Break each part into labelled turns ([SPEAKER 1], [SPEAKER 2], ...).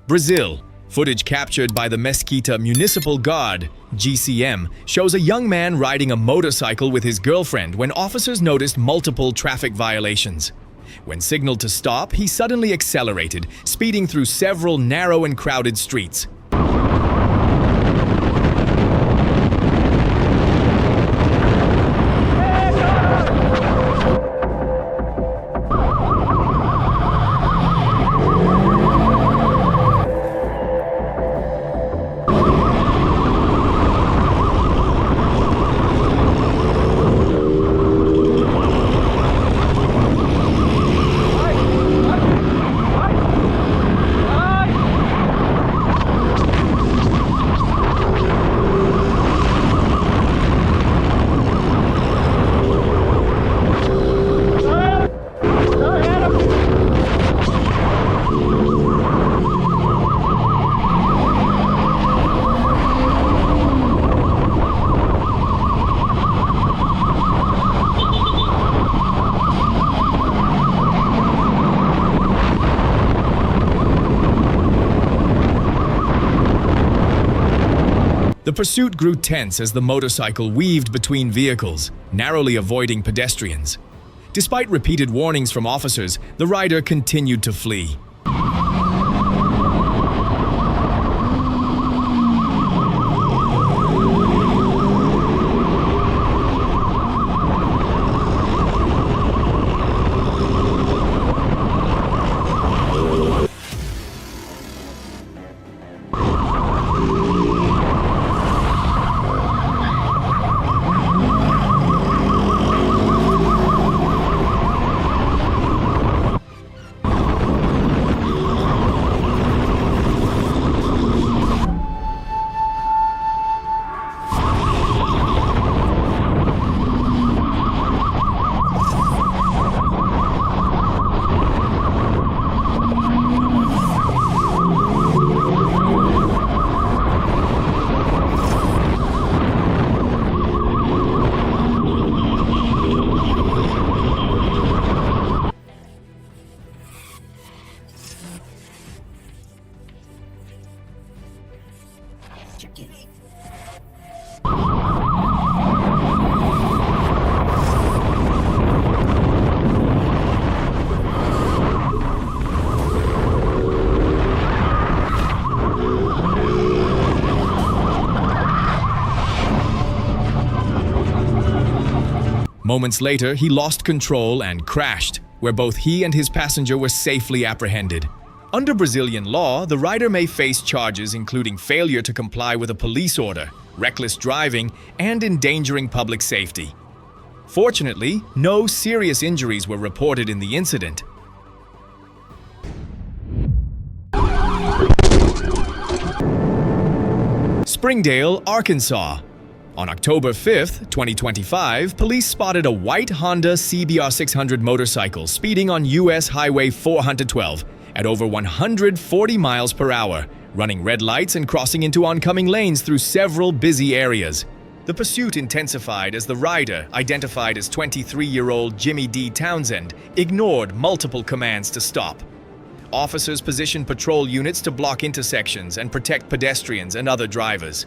[SPEAKER 1] Brazil. Footage captured by the Mesquita Municipal Guard, GCM, shows a young man riding a motorcycle with his girlfriend when officers noticed multiple traffic violations. When signaled to stop, he suddenly accelerated, speeding through several narrow and crowded streets. The pursuit grew tense as the motorcycle weaved between vehicles, narrowly avoiding pedestrians. Despite repeated warnings from officers, the rider continued to flee. Moments later, he lost control and crashed, where both he and his passenger were safely apprehended. Under Brazilian law, the rider may face charges including failure to comply with a police order, reckless driving, and endangering public safety. Fortunately, no serious injuries were reported in the incident. Springdale, Arkansas. On October 5, 2025, police spotted a white Honda CBR 600 motorcycle speeding on US Highway 412 at over 140 miles per hour, running red lights and crossing into oncoming lanes through several busy areas. The pursuit intensified as the rider, identified as 23-year-old Jimmy D. Townsend, ignored multiple commands to stop. Officers positioned patrol units to block intersections and protect pedestrians and other drivers.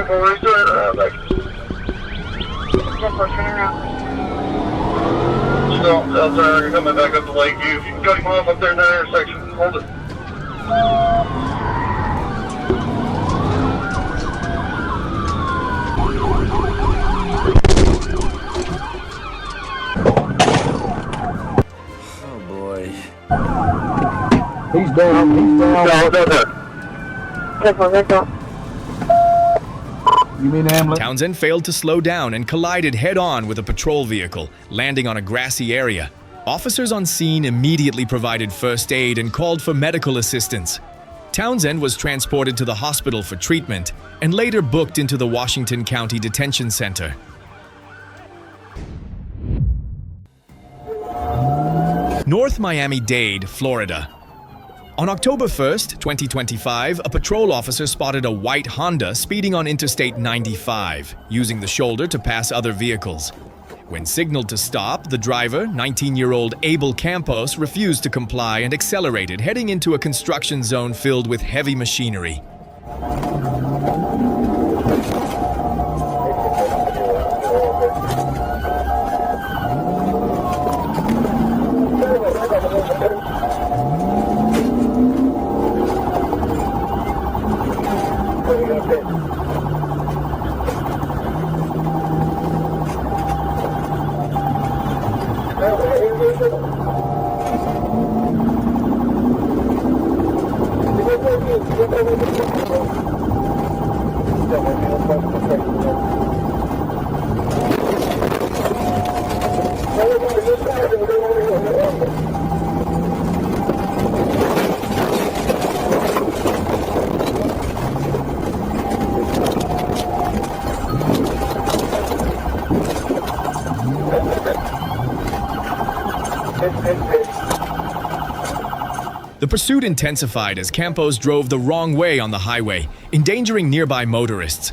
[SPEAKER 2] turn around.
[SPEAKER 3] Still out there, you're coming back up to Lakeview. If you can cut him off up there in that intersection, hold it.
[SPEAKER 4] Oh boy.
[SPEAKER 5] He's down.
[SPEAKER 3] Down there.
[SPEAKER 2] Careful, careful.
[SPEAKER 5] You mean ambulance?
[SPEAKER 1] Townsend failed to slow down and collided head-on with a patrol vehicle, landing on a grassy area. Officers on scene immediately provided first aid and called for medical assistance. Townsend was transported to the hospital for treatment and later booked into the Washington County Detention Center. North Miami-Dade, Florida. On October 1st, 2025, a patrol officer spotted a white Honda speeding on Interstate 95, using the shoulder to pass other vehicles. When signaled to stop, the driver, 19-year-old Abel Campos, refused to comply and accelerated, heading into a construction zone filled with heavy machinery. The pursuit intensified as Campos drove the wrong way on the highway, endangering nearby motorists.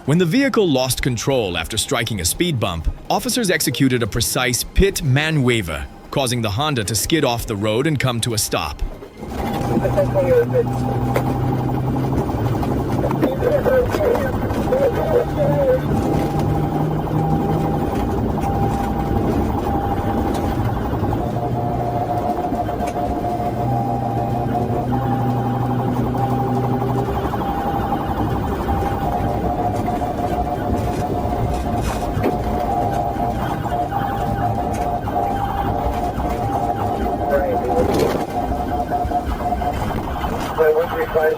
[SPEAKER 1] When the vehicle lost control after striking a speed bump, officers executed a precise pit maneuver, causing the Honda to skid off the road and come to a stop.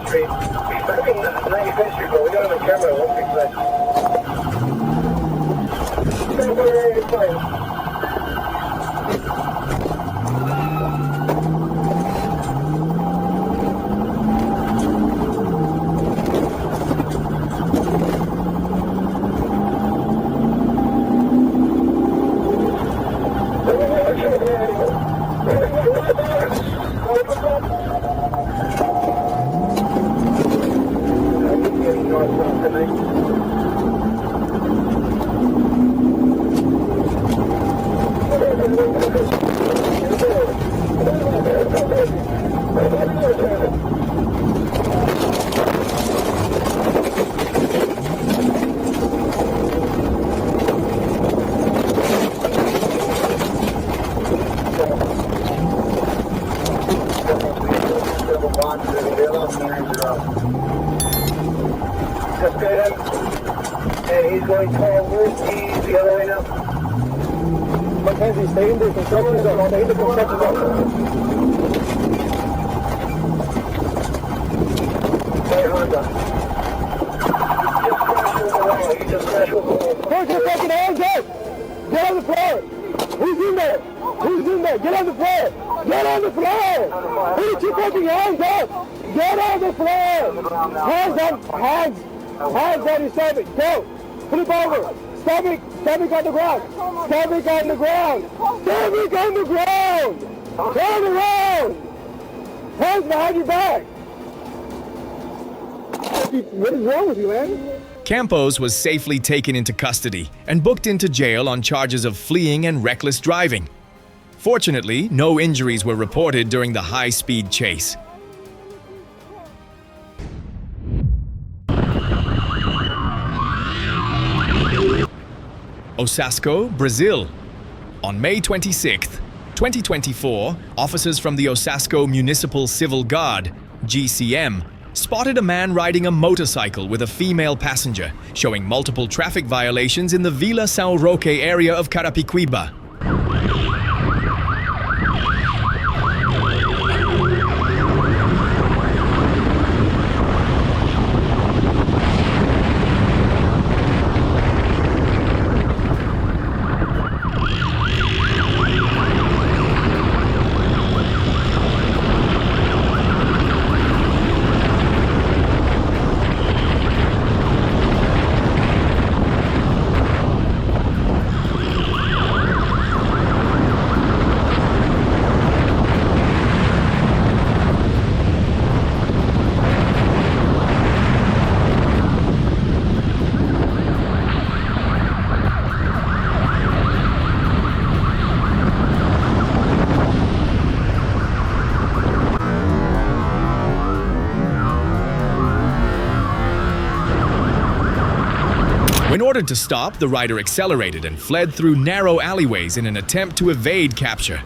[SPEAKER 3] Street. Expecting 95th Street, but we got him on camera at 165. Just get him, and he's going forward. He's the other way now. Mackenzie, stay in the construction zone. Stay in the construction zone. Stay Honda. Just crash over the wall. He just crashed over the wall.
[SPEAKER 5] Put your fucking hands up! Get on the floor! Who's in there? Who's in there? Get on the floor! Get on the floor! Put your fucking hands up! Get on the floor! Hands up! Hands! Hands on your stomach! Go! Flip over! Stomach! Stomach on the ground! Stomach on the ground! Stomach on the ground! Turn around! Hands behind your back! What is wrong with you, man?
[SPEAKER 1] Campos was safely taken into custody and booked into jail on charges of fleeing and reckless driving. Fortunately, no injuries were reported during the high-speed chase. Osasco, Brazil. On May 26, 2024, officers from the Osasco Municipal Civil Guard, GCM, spotted a man riding a motorcycle with a female passenger, showing multiple traffic violations in the Vila São Roque area of Carapicuíba. When ordered to stop, the rider accelerated and fled through narrow alleyways in an attempt to evade capture.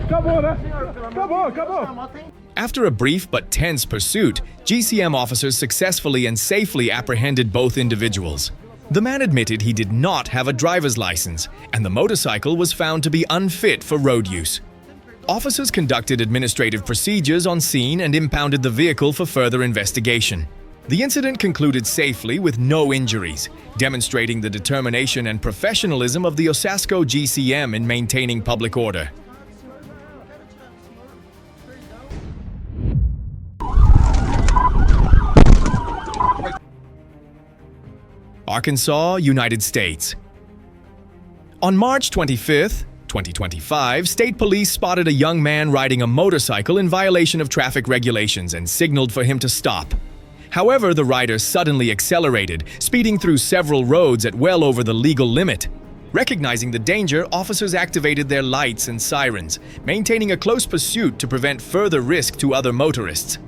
[SPEAKER 5] Acabou, né? Acabou.
[SPEAKER 1] After a brief but tense pursuit, GCM officers successfully and safely apprehended both individuals. The man admitted he did not have a driver's license, and the motorcycle was found to be unfit for road use. Officers conducted administrative procedures on scene and impounded the vehicle for further investigation. The incident concluded safely with no injuries, demonstrating the determination and professionalism of the Osasco GCM in maintaining public order. Arkansas, United States. On March 25, 2025, state police spotted a young man riding a motorcycle in violation of traffic regulations and signaled for him to stop. However, the rider suddenly accelerated, speeding through several roads at well over the legal limit. Recognizing the danger, officers activated their lights and sirens, maintaining a close pursuit to prevent further risk to other motorists.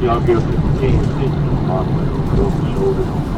[SPEAKER 4] Y'all give the shoulder.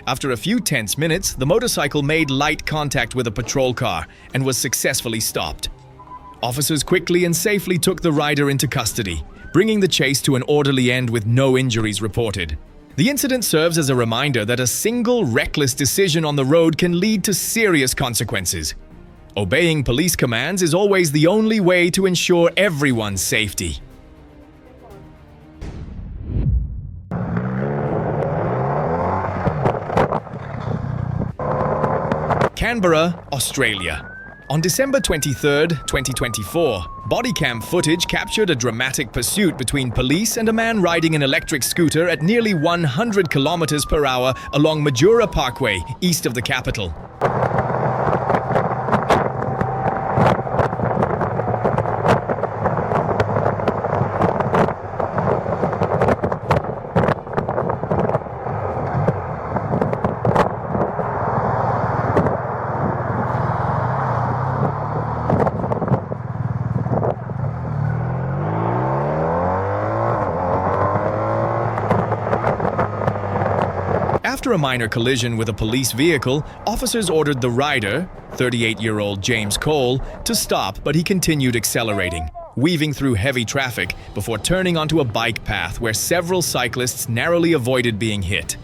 [SPEAKER 1] After a few tense minutes, the motorcycle made light contact with a patrol car and was successfully stopped. Officers quickly and safely took the rider into custody, bringing the chase to an orderly end with no injuries reported. The incident serves as a reminder that a single reckless decision on the road can lead to serious consequences. Obeying police commands is always the only way to ensure everyone's safety. Canberra, Australia. On December 23, 2024, bodycam footage captured a dramatic pursuit between police and a man riding an electric scooter at nearly 100 kilometers per hour along Majura Parkway, east of the capital. After a minor collision with a police vehicle, officers ordered the rider, 38-year-old James Cole, to stop, but he continued accelerating, weaving through heavy traffic before turning onto a bike path where several cyclists narrowly avoided being hit.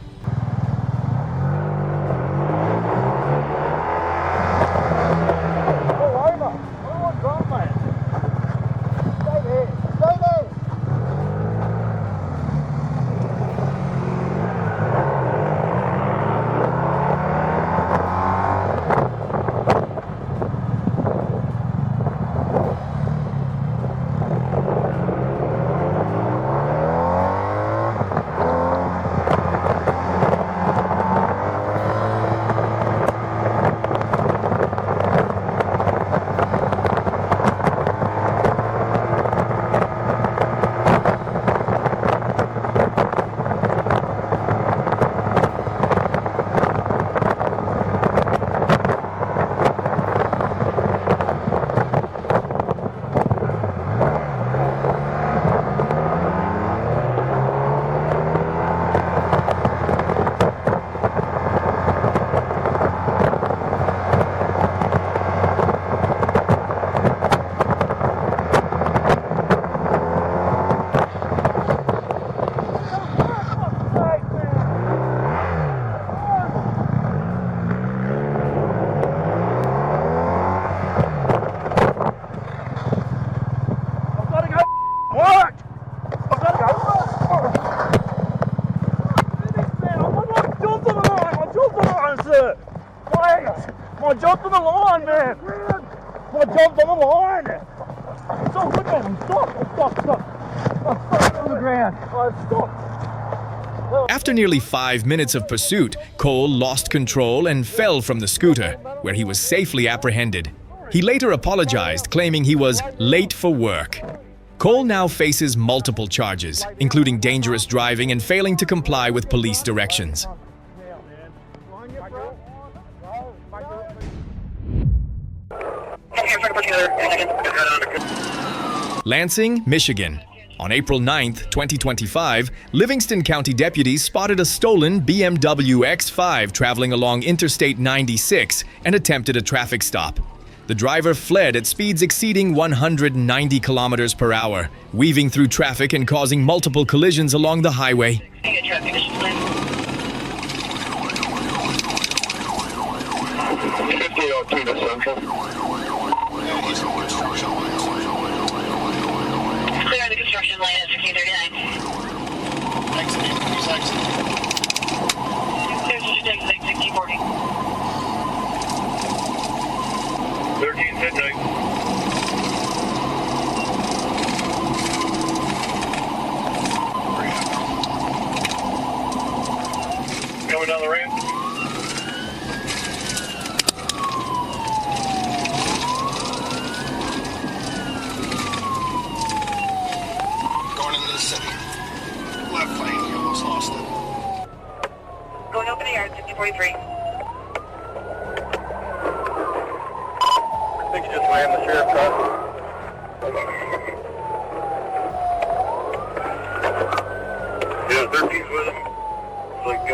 [SPEAKER 5] I jumped on the line, man! I jumped on the line! Stop, look at him! Stop! I'm stuck on the ground. Stop!
[SPEAKER 1] After nearly 5 minutes of pursuit, Cole lost control and fell from the scooter, where he was safely apprehended. He later apologized, claiming he was late for work. Cole now faces multiple charges, including dangerous driving and failing to comply with police directions. Lansing, Michigan. On April 9, 2025, Livingston County deputies spotted a stolen BMW X5 traveling along Interstate 96 and attempted a traffic stop. The driver fled at speeds exceeding 190 kilometers per hour, weaving through traffic and causing multiple collisions along the highway.
[SPEAKER 2] Clear the construction lane at 1539. There's just exit 1640.
[SPEAKER 4] 13 midnight. Going down the ramp.
[SPEAKER 6] Going into the city. Left lane, you almost lost it.
[SPEAKER 2] Going open the yard, 1543.
[SPEAKER 3] I think you just ran the sheriff car.
[SPEAKER 4] Yeah, 13's with him. It's like,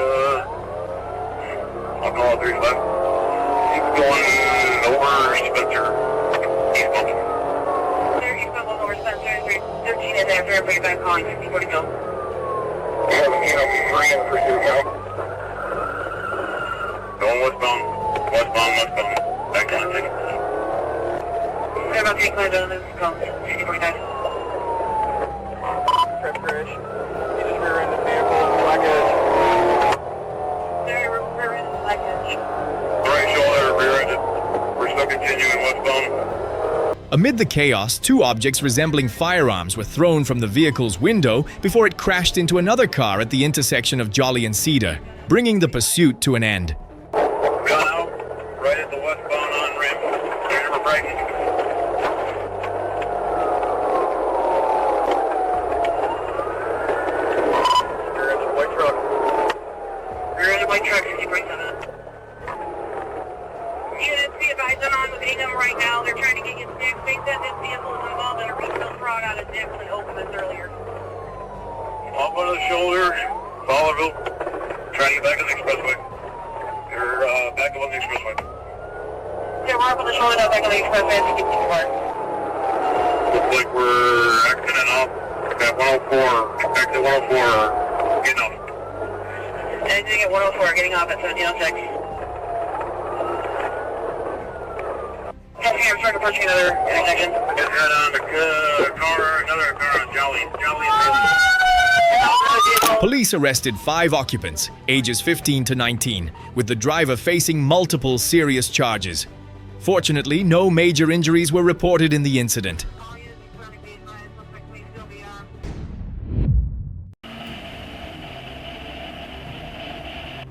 [SPEAKER 4] I'll call 3 left. He's going over Spencer. Eastbound.
[SPEAKER 2] There, eastbound over Spencer. 13 in there. Everybody back calling. 64 to go.
[SPEAKER 6] Marine pursuit now.
[SPEAKER 4] Going westbound. Westbound. Back on 6.
[SPEAKER 2] They're about 3 kilometers on this call. 60-45.
[SPEAKER 3] Preparation. He just rear-ended the vehicle in Black Edge.
[SPEAKER 2] They're rear-ended the Black Edge.
[SPEAKER 4] Right shoulder rear-ended. We're still continuing westbound.
[SPEAKER 1] Amid the chaos, 2 objects resembling firearms were thrown from the vehicle's window before it crashed into another car at the intersection of Jolly and Cedar, bringing the pursuit to an end.
[SPEAKER 4] Gun out. Right at the westbound on-ramp. Ready for braking.
[SPEAKER 3] Rear-ended white truck.
[SPEAKER 2] Rear-ended white truck. 60-47. Units, be advised, I'm on with Ingham right now. They're trying to get you Dix. They said this vehicle is involved in a retail fraud out of Dix and opened this earlier.
[SPEAKER 4] Up on the shoulder. Fowlerville. Trying to get back on the expressway. You're back up on the expressway.
[SPEAKER 2] Yeah, we're up on the shoulder now, back on the expressway as we get too far.
[SPEAKER 4] Looks like we're exiting off at 104. Exit 104. Getting off.
[SPEAKER 2] Exiting at 104, getting off at 1706. I'm starting to push another intersection.
[SPEAKER 4] Get head on the car, another car on Jolly.
[SPEAKER 1] Police arrested 5 occupants, ages 15 to 19, with the driver facing multiple serious charges. Fortunately, no major injuries were reported in the incident.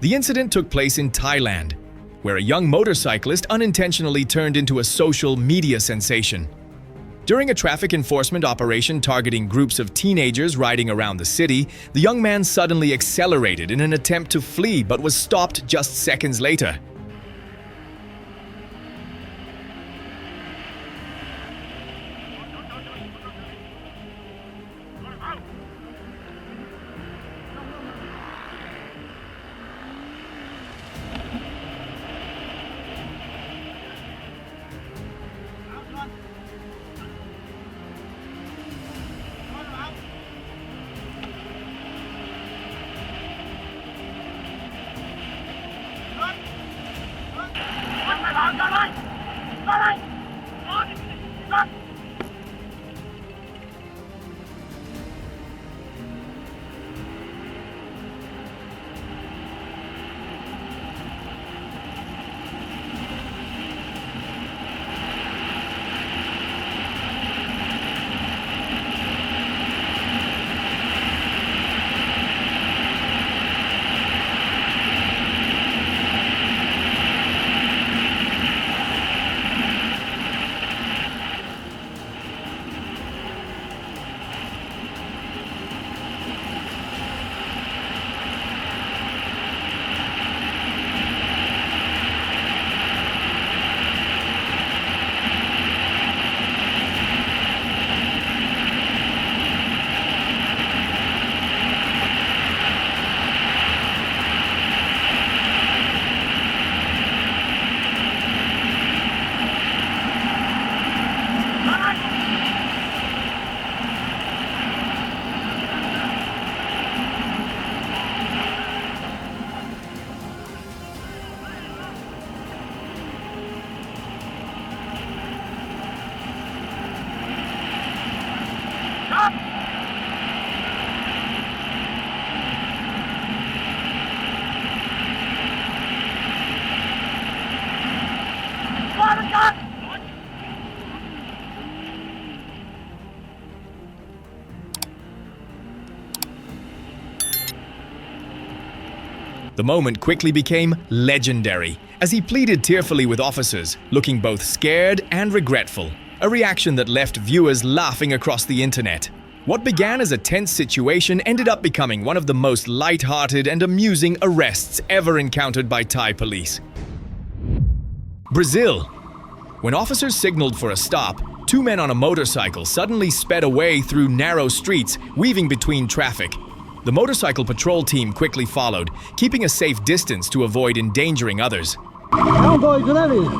[SPEAKER 1] The incident took place in Thailand, where a young motorcyclist unintentionally turned into a social media sensation. During a traffic enforcement operation targeting groups of teenagers riding around the city, the young man suddenly accelerated in an attempt to flee but was stopped just seconds later. The moment quickly became legendary as he pleaded tearfully with officers, looking both scared and regretful, a reaction that left viewers laughing across the internet. What began as a tense situation ended up becoming one of the most light-hearted and amusing arrests ever encountered by Thai police. Brazil. When officers signaled for a stop, 2 men on a motorcycle suddenly sped away through narrow streets, weaving between traffic. The motorcycle patrol team quickly followed, keeping a safe distance to avoid endangering others.
[SPEAKER 5] É doido, né, velho?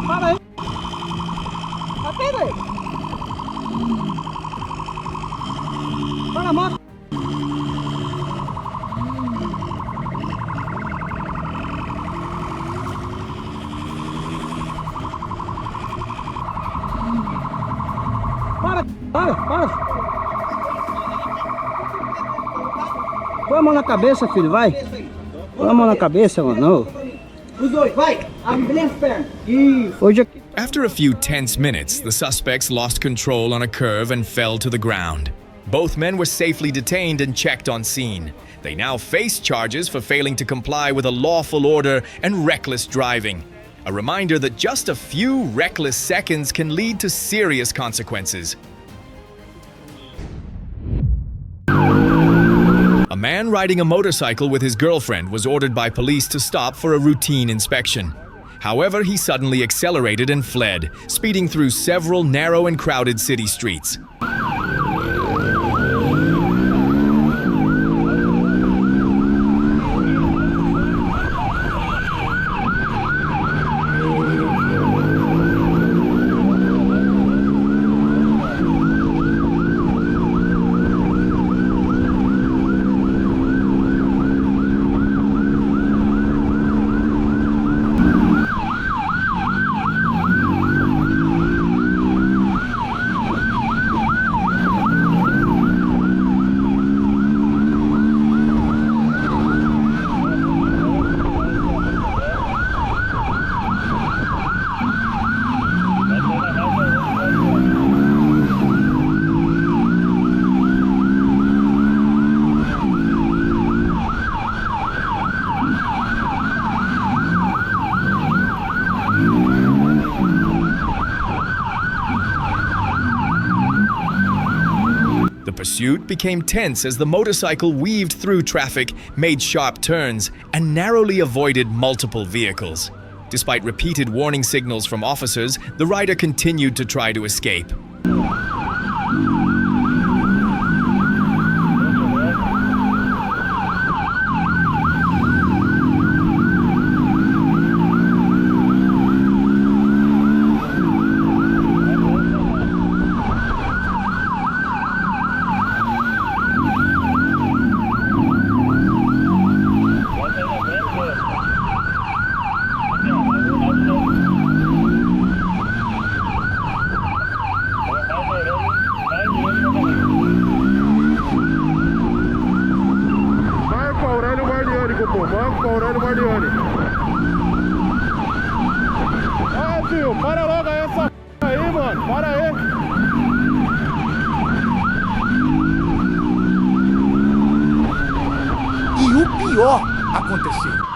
[SPEAKER 5] Para aí. Atenda aí. Para a moto. Para. Põe a mão na cabeça, filho, vai. Põe a mão na cabeça, mano. Os dois, vai. Abre bem as pernas. Hoje aqui.
[SPEAKER 1] After a few tense minutes, the suspects lost control on a curve and fell to the ground. Both men were safely detained and checked on scene. They now face charges for failing to comply with a lawful order and reckless driving. A reminder that just a few reckless seconds can lead to serious consequences. A man riding a motorcycle with his girlfriend was ordered by police to stop for a routine inspection. However, he suddenly accelerated and fled, speeding through several narrow and crowded city streets. The pursuit became tense as the motorcycle weaved through traffic, made sharp turns, and narrowly avoided multiple vehicles. Despite repeated warning signals from officers, the rider continued to try to escape.
[SPEAKER 5] Ah, filho, para logo essa aí, mano. Para aí.
[SPEAKER 7] E o pior aconteceu.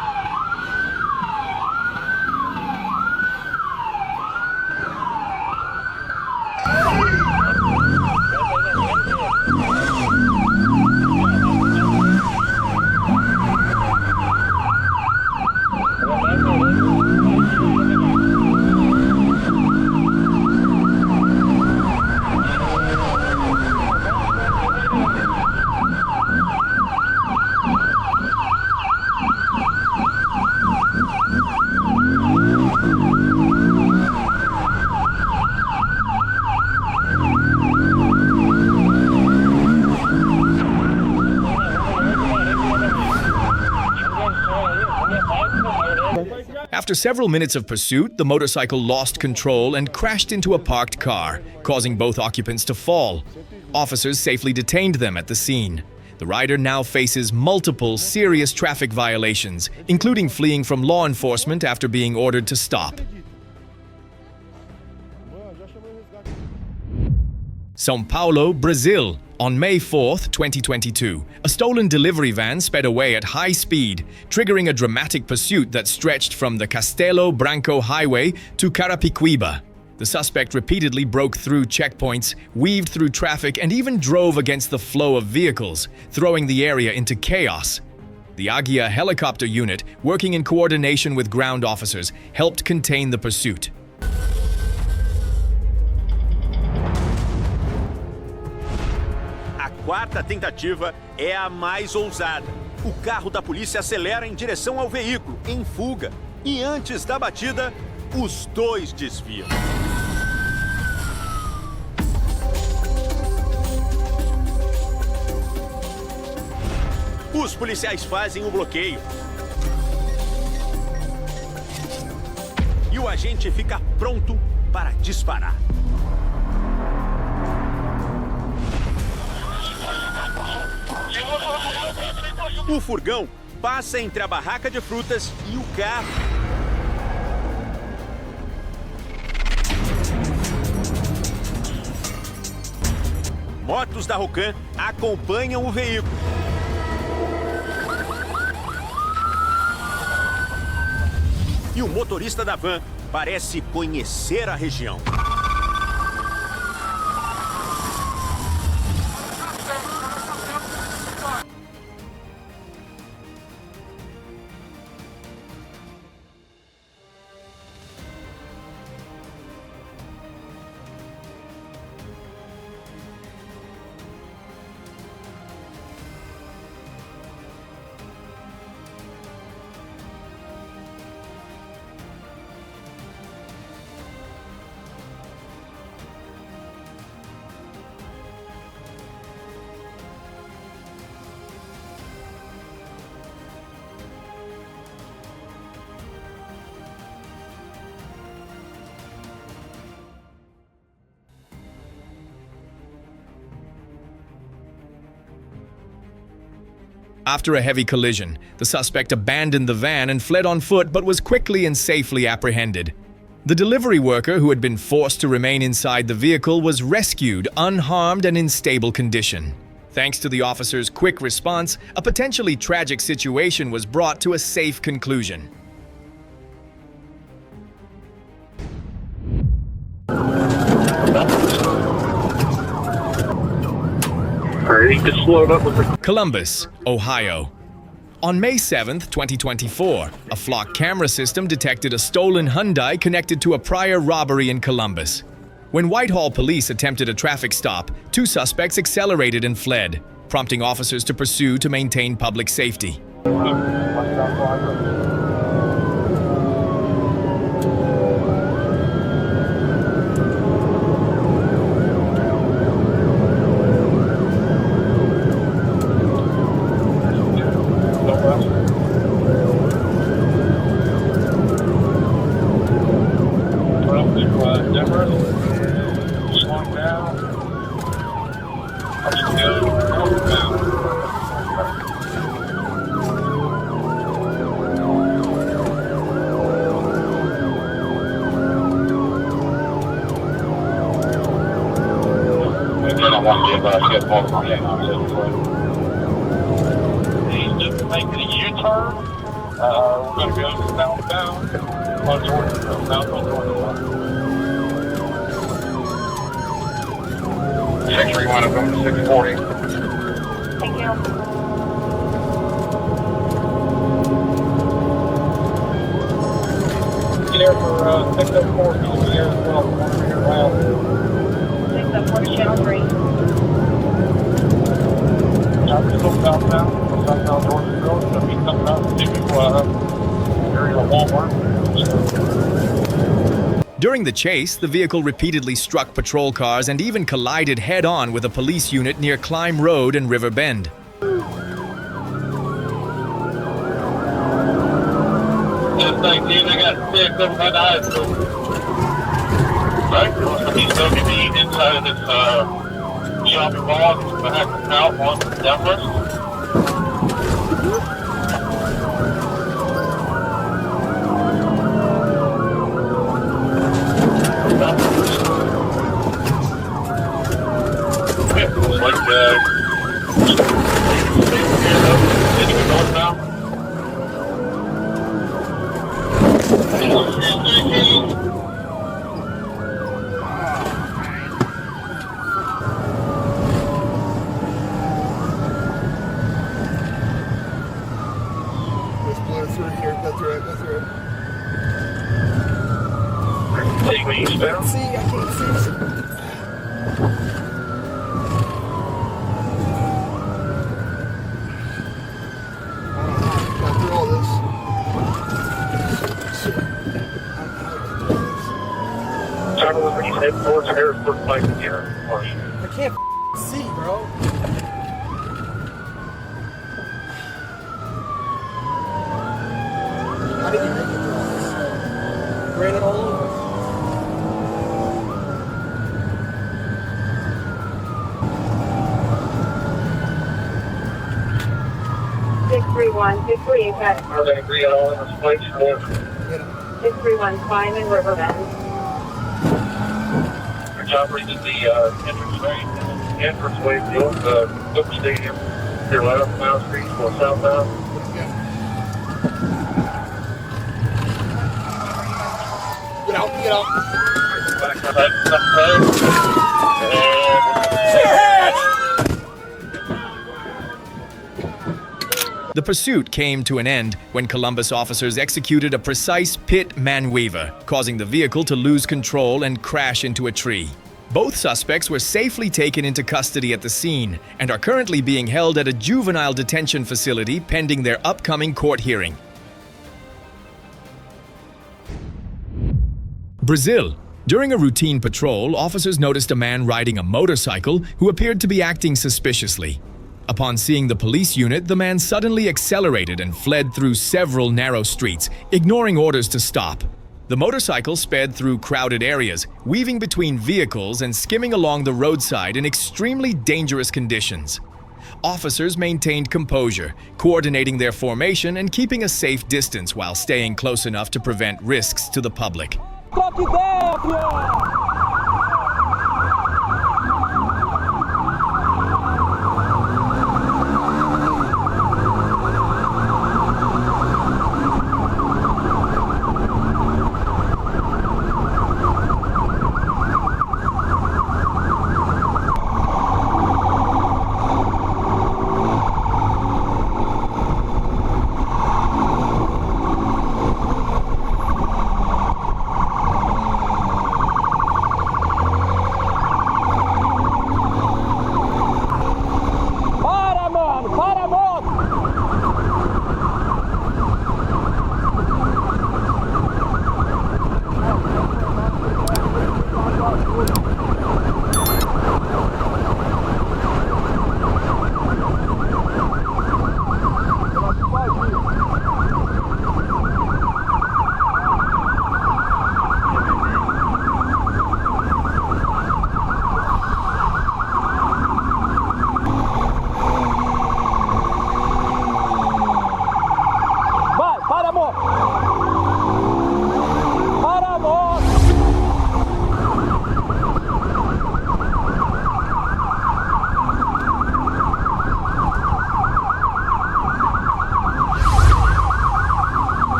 [SPEAKER 1] After several minutes of pursuit, the motorcycle lost control and crashed into a parked car, causing both occupants to fall. Officers safely detained them at the scene. The rider now faces multiple serious traffic violations, including fleeing from law enforcement after being ordered to stop. São Paulo, Brazil. On May 4th, 2022, a stolen delivery van sped away at high speed, triggering a dramatic pursuit that stretched from the Castelo Branco highway to Carapicuíba. The suspect repeatedly broke through checkpoints, weaved through traffic, and even drove against the flow of vehicles, throwing the area into chaos. The Águia helicopter unit, working in coordination with ground officers, helped contain the pursuit.
[SPEAKER 8] quarta tentativa é a mais ousada. O carro da polícia acelera em direção ao veículo, em fuga. E antes da batida, os dois desviam. Os policiais fazem o bloqueio. E o agente fica pronto para disparar. O furgão passa entre a barraca de frutas e o carro. Motos da Rocan acompanham o veículo. E o motorista da van parece conhecer a região.
[SPEAKER 1] After a heavy collision, the suspect abandoned the van and fled on foot but was quickly and safely apprehended. The delivery worker, who had been forced to remain inside the vehicle, was rescued unharmed and in stable condition. Thanks to the officer's quick response, a potentially tragic situation was brought to a safe conclusion. Columbus, Ohio. On May 7, 2024, a flock camera system detected a stolen Hyundai connected to a prior robbery in Columbus. When Whitehall police attempted a traffic stop, two suspects accelerated and fled, prompting officers to pursue to maintain public safety.
[SPEAKER 4] He's just making a U-turn. We're going to go southbound on Georgia, south on Georgia. 631 up going to 640.
[SPEAKER 2] Thank you.
[SPEAKER 4] Get there for 604 here as well. Here around.
[SPEAKER 2] 604 Channel 3.
[SPEAKER 4] Southbound Georgia Road. So he's coming out to area of Walmart.
[SPEAKER 1] During the chase, the vehicle repeatedly struck patrol cars and even collided head-on with a police unit near Climb Road and River Bend.
[SPEAKER 4] This thing, dude, I got 6 over my eyes. Right? He's going to be inside of this shopping mall. He's going to have to out on the Denver. head towards Harrisburg Pike here.
[SPEAKER 7] I can't see, bro. How did you make it through all this? Ran it all over.
[SPEAKER 2] 631, 638,
[SPEAKER 4] Are they agree on all in this place?
[SPEAKER 2] 631, climb in Riverbend.
[SPEAKER 4] Your job reaches the entranceway of the old Book Stadium. Your left, Miles Street, or southbound.
[SPEAKER 7] Get out, get out.
[SPEAKER 1] The pursuit came to an end when Columbus officers executed a precise pit maneuver, causing the vehicle to lose control and crash into a tree. Both suspects were safely taken into custody at the scene and are currently being held at a juvenile detention facility pending their upcoming court hearing. Brazil. During a routine patrol, officers noticed a man riding a motorcycle who appeared to be acting suspiciously. Upon seeing the police unit, the man suddenly accelerated and fled through several narrow streets, ignoring orders to stop. The motorcycle sped through crowded areas, weaving between vehicles and skimming along the roadside in extremely dangerous conditions. Officers maintained composure, coordinating their formation and keeping a safe distance while staying close enough to prevent risks to the public.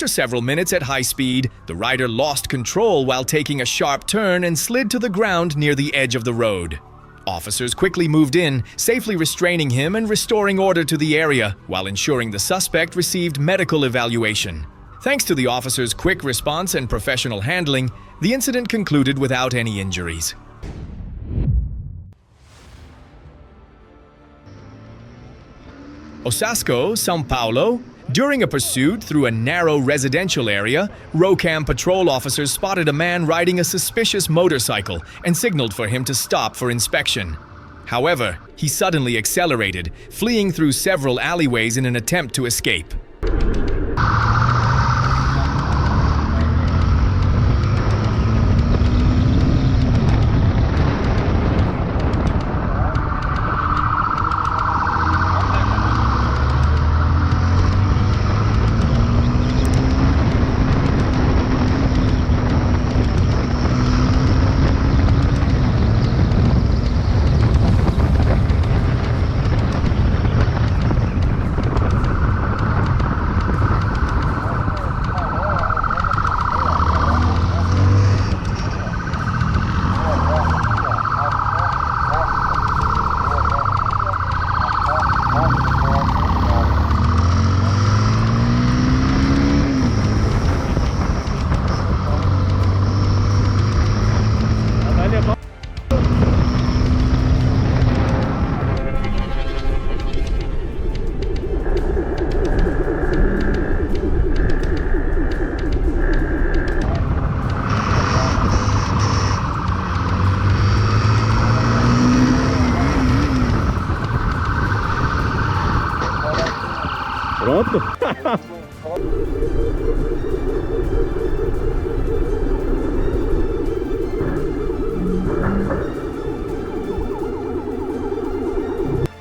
[SPEAKER 1] After several minutes at high speed, the rider lost control while taking a sharp turn and slid to the ground near the edge of the road. Officers quickly moved in, safely restraining him and restoring order to the area, while ensuring the suspect received medical evaluation. Thanks to the officers' quick response and professional handling, the incident concluded without any injuries. Osasco, São Paulo. During a pursuit through a narrow residential area, Rowcam patrol officers spotted a man riding a suspicious motorcycle and signaled for him to stop for inspection. However, he suddenly accelerated, fleeing through several alleyways in an attempt to escape.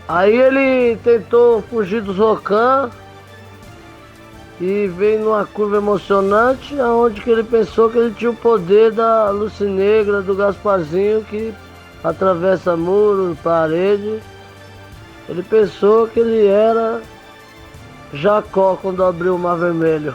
[SPEAKER 5] Aí ele tentou fugir do Zocan e veio numa curva emocionante, onde que ele pensou que ele tinha o poder da Lucy Negra, do Gasparzinho, que atravessa muro, parede. Ele pensou que ele era Jacó quando abriu o Mar Vermelho.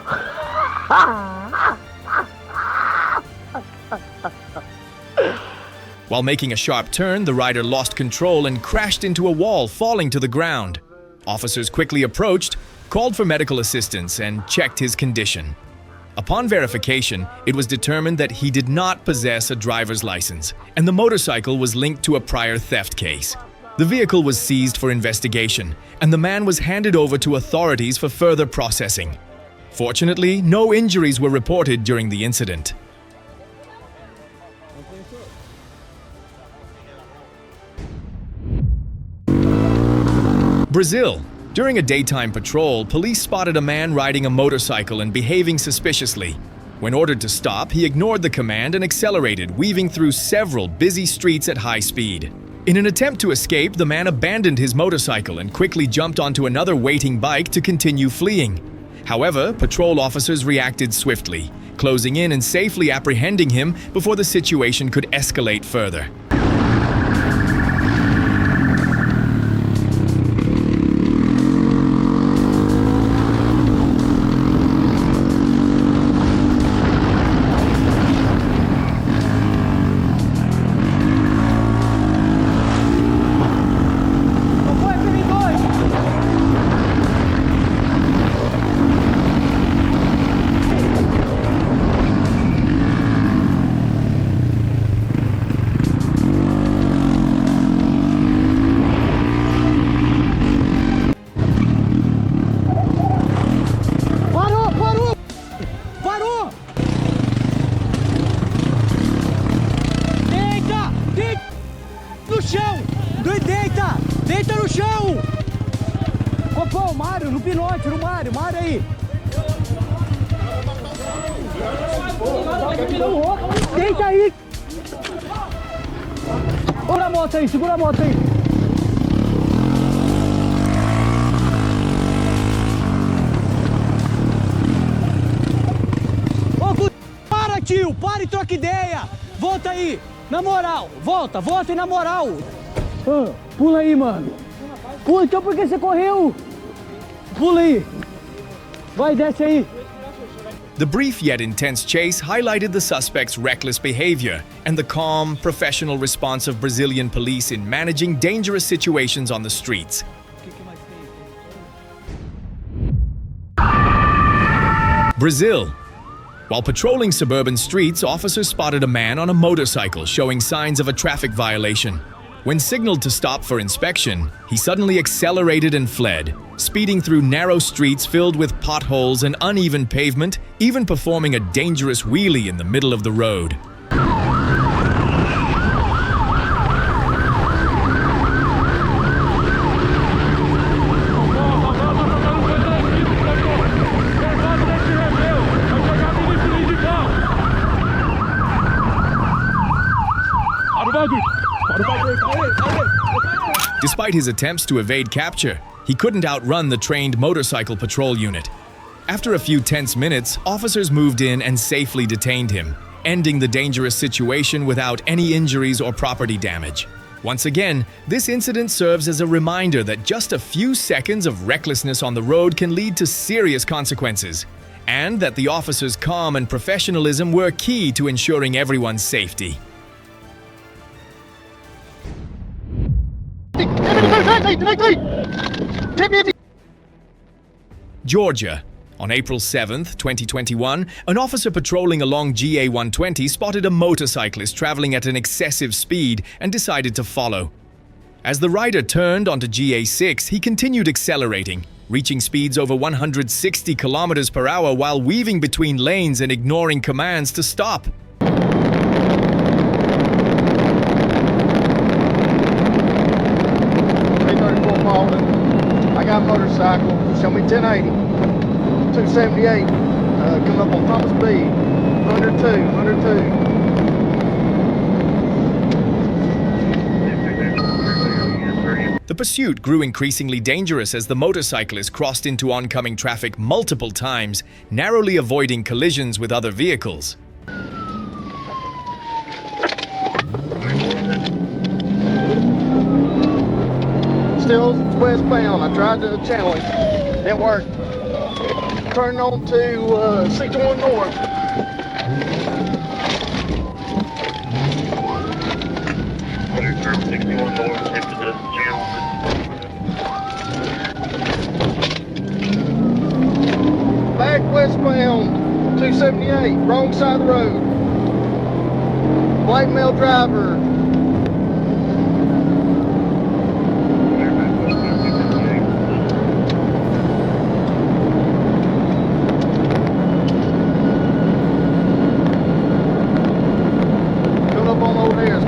[SPEAKER 1] While making a sharp turn, the rider lost control and crashed into a wall, falling to the ground. Officers quickly approached, called for medical assistance, and checked his condition. Upon verification, it was determined that he did not possess a driver's license, and the motorcycle was linked to a prior theft case. The vehicle was seized for investigation, and the man was handed over to authorities for further processing. Fortunately, no injuries were reported during the incident. Brazil. During a daytime patrol, police spotted a man riding a motorcycle and behaving suspiciously. When ordered to stop, he ignored the command and accelerated, weaving through several busy streets at high speed. In an attempt to escape, the man abandoned his motorcycle and quickly jumped onto another waiting bike to continue fleeing. However, patrol officers reacted swiftly, closing in and safely apprehending him before the situation could escalate further.
[SPEAKER 7] Deita no chão! Ô, pô, o Mário, no pinote, no Mário aí! Deita aí! Segura a moto aí, segura a moto aí! Ô, para, tio! Para e troca ideia! Volta aí! Na moral! Volta e na moral! Pula aí, mano! Pula, então por que você correu? Pula aí! Vai, desce aí!
[SPEAKER 1] The brief yet intense chase highlighted the suspect's reckless behavior and the calm, professional response of Brazilian police in managing dangerous situations on the streets. Brazil. While patrolling suburban streets, officers spotted a man on a motorcycle showing signs of a traffic violation. When signaled to stop for inspection, he suddenly accelerated and fled, speeding through narrow streets filled with potholes and uneven pavement, even performing a dangerous wheelie in the middle of the road. Despite his attempts to evade capture, he couldn't outrun the trained motorcycle patrol unit. After a few tense minutes, officers moved in and safely detained him, ending the dangerous situation without any injuries or property damage. Once again, this incident serves as a reminder that just a few seconds of recklessness on the road can lead to serious consequences, and that the officers' calm and professionalism were key to ensuring everyone's safety. Georgia. On April 7th, 2021, an officer patrolling along GA 120 spotted a motorcyclist traveling at an excessive speed and decided to follow. As the rider turned onto GA 6, he continued accelerating, reaching speeds over 160 kilometers per hour while weaving between lanes and ignoring commands to stop.
[SPEAKER 3] I got a motorcycle, show me 1080. 278, coming up on Thomas B. 102.
[SPEAKER 1] The pursuit grew increasingly dangerous as the motorcyclist crossed into oncoming traffic multiple times, narrowly avoiding collisions with other vehicles.
[SPEAKER 3] Still westbound. I tried to channel him. Didn't work. Turning on to 61 North.
[SPEAKER 4] Turn 61 North into the channel.
[SPEAKER 3] Back westbound, 278, wrong side of the road. White male driver. Coming up on Old Harris,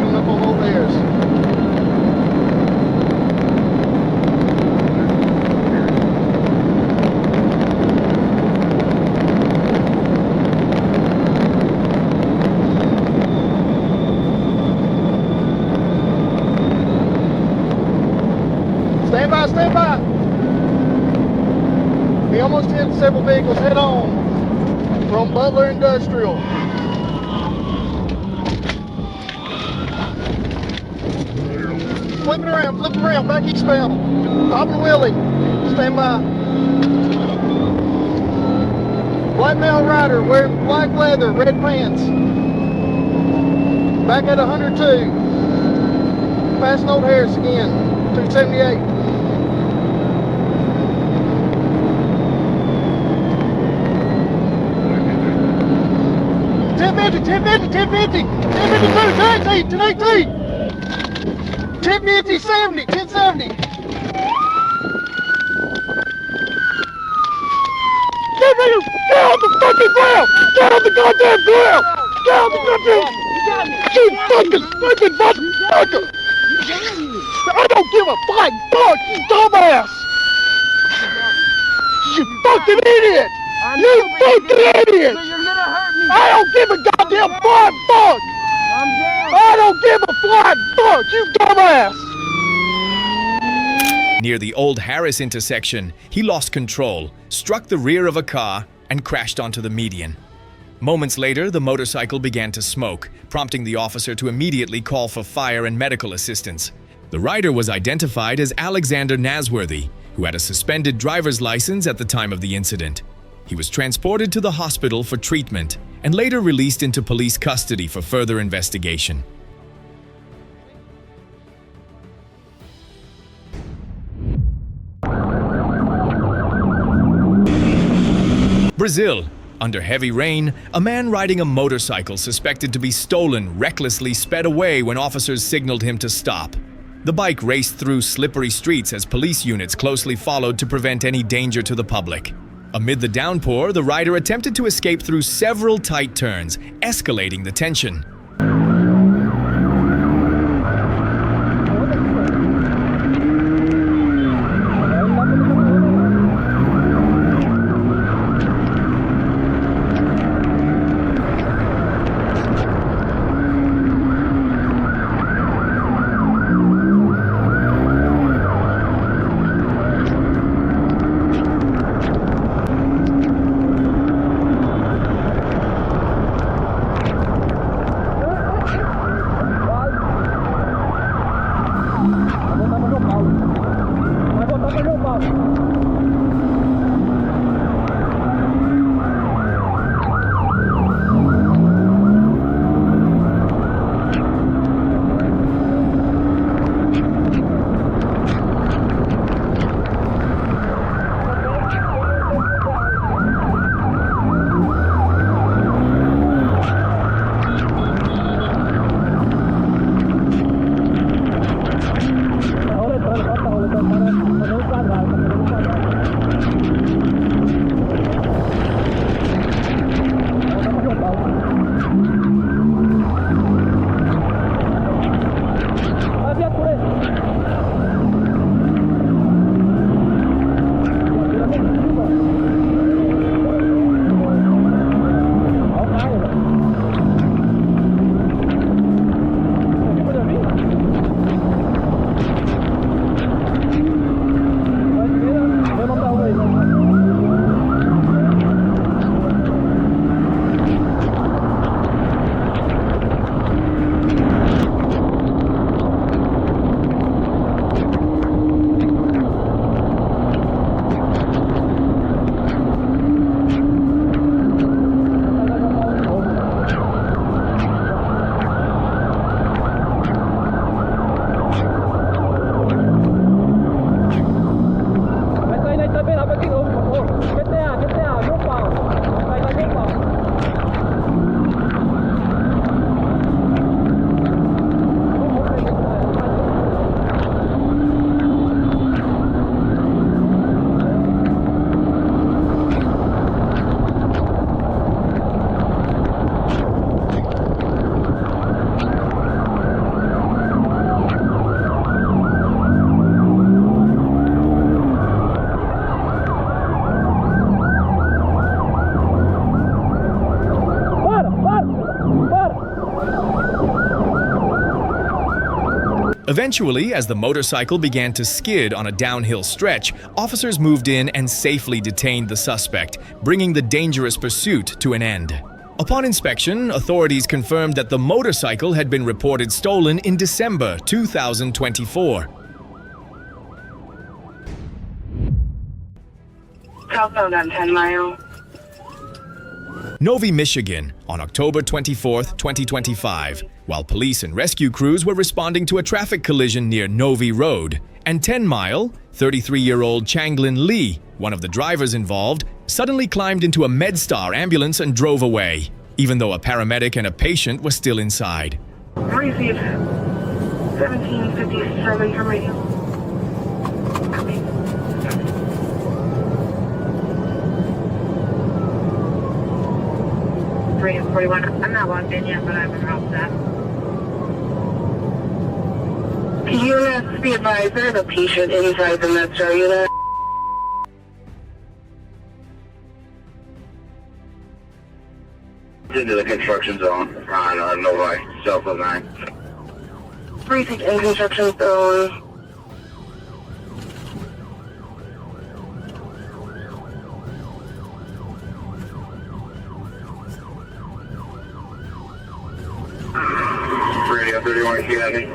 [SPEAKER 3] Stand by. He almost hit several vehicles head on from Butler Industrial. Flipping around, back eastbound. Popping wheelie. Stand by. White male rider wearing black leather, red pants. Back at 102. Passing Old Harris again. 278. 1050, 1018. 1050, 70, 1070. Get on the fucking ground! Get on the goddamn ground! Get on the goddamn... You fucking stupid motherfucker! I don't give a flying fuck, you dumbass! You fucking idiot! You fucking idiot! I don't give a goddamn flying fuck! I don't give a flying fuck, you dumbass!
[SPEAKER 1] Near the Old Harris intersection, he lost control, struck the rear of a car, and crashed onto the median. Moments later, the motorcycle began to smoke, prompting the officer to immediately call for fire and medical assistance. The rider was identified as Alexander Nasworthy, who had a suspended driver's license at the time of the incident. He was transported to the hospital for treatment and later released into police custody for further investigation. Brazil. Under heavy rain, a man riding a motorcycle suspected to be stolen recklessly sped away when officers signaled him to stop. The bike raced through slippery streets as police units closely followed to prevent any danger to the public. Amid the downpour, the rider attempted to escape through several tight turns, escalating the tension. Eventually, as the motorcycle began to skid on a downhill stretch, officers moved in and safely detained the suspect, bringing the dangerous pursuit to an end. Upon inspection, authorities confirmed that the motorcycle had been reported stolen in December 2024.
[SPEAKER 2] Southbound on 10 Mile.
[SPEAKER 1] Novi, Michigan, on October 24, 2025, while police and rescue crews were responding to a traffic collision near Novi Road. And 10 Mile, 33-year-old Changlin Lee, one of the drivers involved, suddenly climbed into a MedStar ambulance and drove away, even though a paramedic and a patient were still inside.
[SPEAKER 2] Receive 1757 from radio. Copy. Radio 41. I'm not logged in yet, but I'm around that. Units, be advised, there's a patient inside the MedStar unit.
[SPEAKER 4] Into the construction zone on Novi, south of 9.
[SPEAKER 2] Precinct in construction zone.
[SPEAKER 4] Radio 31, if you have me.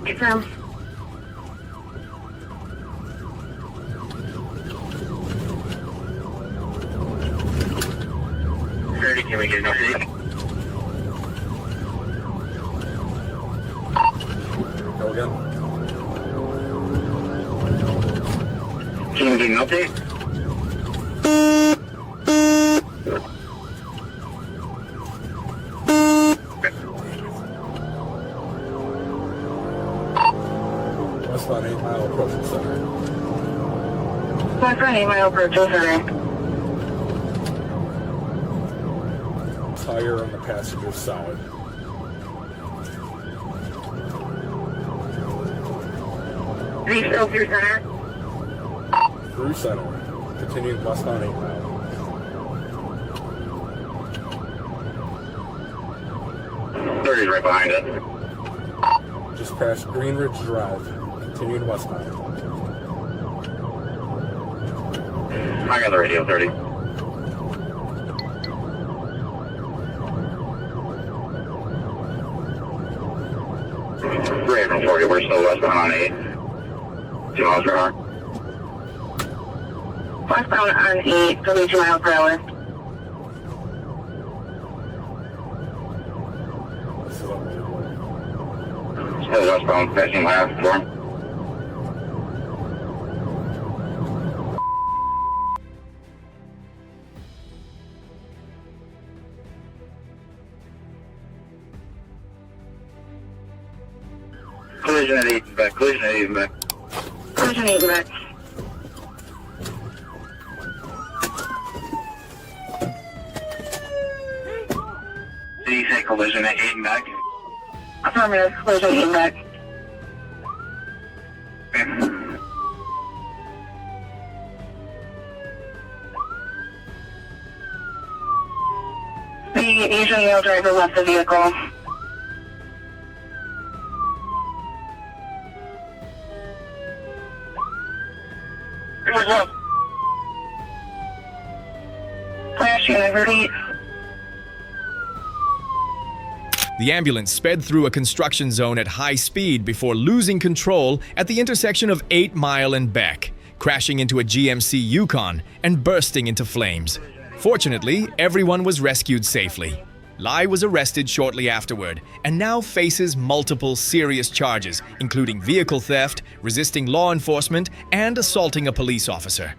[SPEAKER 2] Confirm.
[SPEAKER 4] Can we get an update? Go again. Can we get an update?
[SPEAKER 9] Westbound 8 Mile approaching center.
[SPEAKER 2] Westbound 8 Mile approaching center.
[SPEAKER 9] Tire on the passenger side.
[SPEAKER 2] Reach through center.
[SPEAKER 9] Through center. Continuing westbound 8 Mile.
[SPEAKER 4] Thirty's right behind it.
[SPEAKER 9] Just past Green Ridge Drive. Continuing westbound.
[SPEAKER 4] I got the radio 30. Raven 40, we're still westbound on 8. 2 miles per hour.
[SPEAKER 2] Westbound on 8, 32 miles per hour.
[SPEAKER 4] Still westbound, passing last for him. Collision at 8 and back, collision at 8 and back.
[SPEAKER 2] Collision 8 and back.
[SPEAKER 4] Did you say collision at 8 and back?
[SPEAKER 2] Affirmative, collision 8 and back. The Asian male driver left the vehicle. Flash unit ready.
[SPEAKER 1] The ambulance sped through a construction zone at high speed before losing control at the intersection of 8 Mile and Beck, crashing into a GMC Yukon and bursting into flames. Fortunately, everyone was rescued safely. Lai was arrested shortly afterward and now faces multiple serious charges, including vehicle theft, resisting law enforcement, and assaulting a police officer.